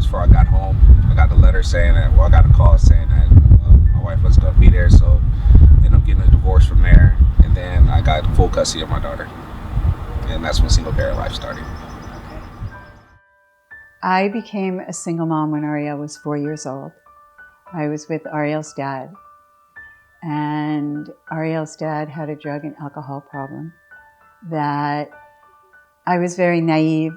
hours before I got home. I got a letter saying that, well, I got a call saying that my wife was going to be there, so I ended up getting a divorce from there. And then I got full custody of my daughter. And that's when single parent life started. I became a single mom when Ariel was 4 years old. I was with Ariel's dad, and Ariel's dad had a drug and alcohol problem that I was very naive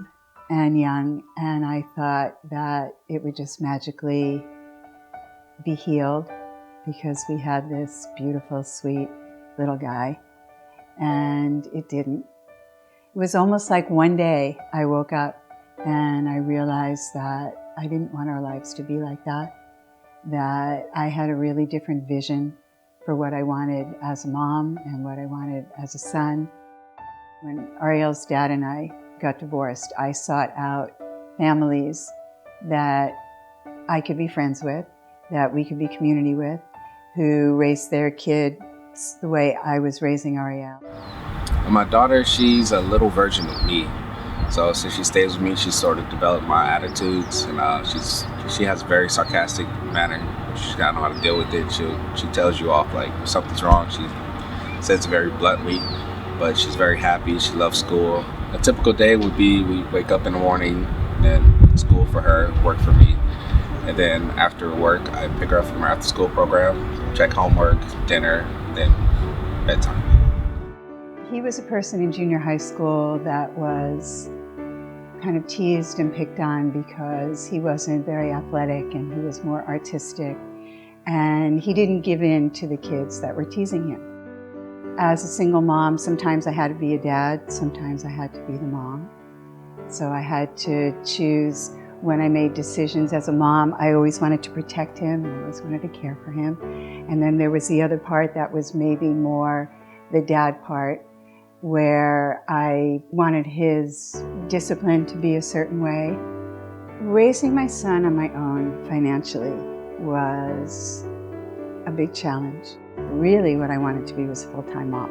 and young, and I thought that it would just magically be healed because we had this beautiful, sweet little guy, and it didn't. It was almost like one day I woke up and I realized that I didn't want our lives to be like that I had a really different vision for what I wanted as a mom and what I wanted as a son. When Ariel's dad and I got divorced, I sought out families that I could be friends with, that we could be community with, who raised their kids the way I was raising Ariel. My daughter, she's a little version of me. So since she stays with me, she's sort of developed my attitudes, and she has a very sarcastic manner. She's got to know how to deal with it. She tells you off like if something's wrong. She says it very bluntly, but she's very happy. She loves school. A typical day would be we wake up in the morning, then school for her, work for me, and then after work I pick her up from her after school program, check homework, dinner, then bedtime. He was a person in junior high school that was kind of teased and picked on because he wasn't very athletic and he was more artistic, and he didn't give in to the kids that were teasing him. As a single mom, sometimes I had to be a dad, sometimes I had to be the mom. So I had to choose. When I made decisions as a mom, I always wanted to protect him and I always wanted to care for him. And then there was the other part that was maybe more the dad part, where I wanted his discipline to be a certain way. Raising my son on my own financially was a big challenge. Really what I wanted to be was a full-time mom.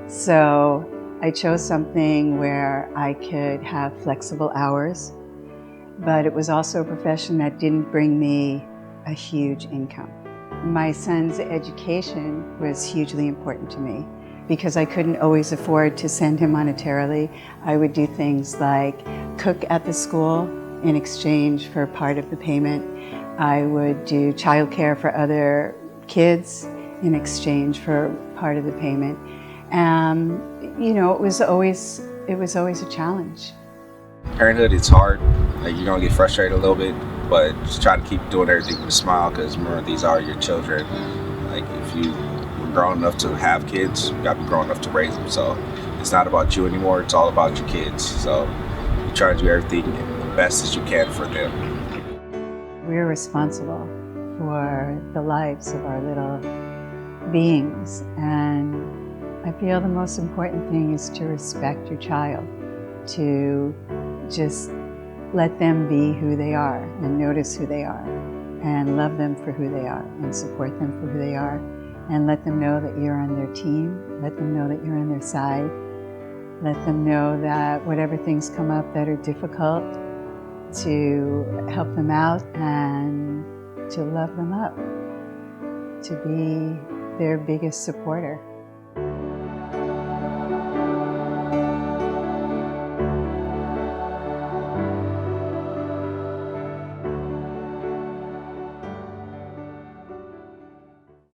So I chose something where I could have flexible hours, but it was also a profession that didn't bring me a huge income. My son's education was hugely important to me. Because I couldn't always afford to send him monetarily, I would do things like cook at the school in exchange for part of the payment. I would do childcare for other kids in exchange for part of the payment. You know, it was always a challenge. Parenthood is hard. Like, you're gonna get frustrated a little bit, but just try to keep doing everything with a smile, because remember, these are your children. Like, if you grown enough to have kids, you gotta be grown enough to raise them. So it's not about you anymore, it's all about your kids. So you try to do everything the best as you can for them. We're responsible for the lives of our little beings, and I feel the most important thing is to respect your child, to just let them be who they are and notice who they are and love them for who they are and support them for who they are. And let them know that you're on their team. Let them know that you're on their side. Let them know that whatever things come up that are difficult, to help them out and to love them up, to be their biggest supporter.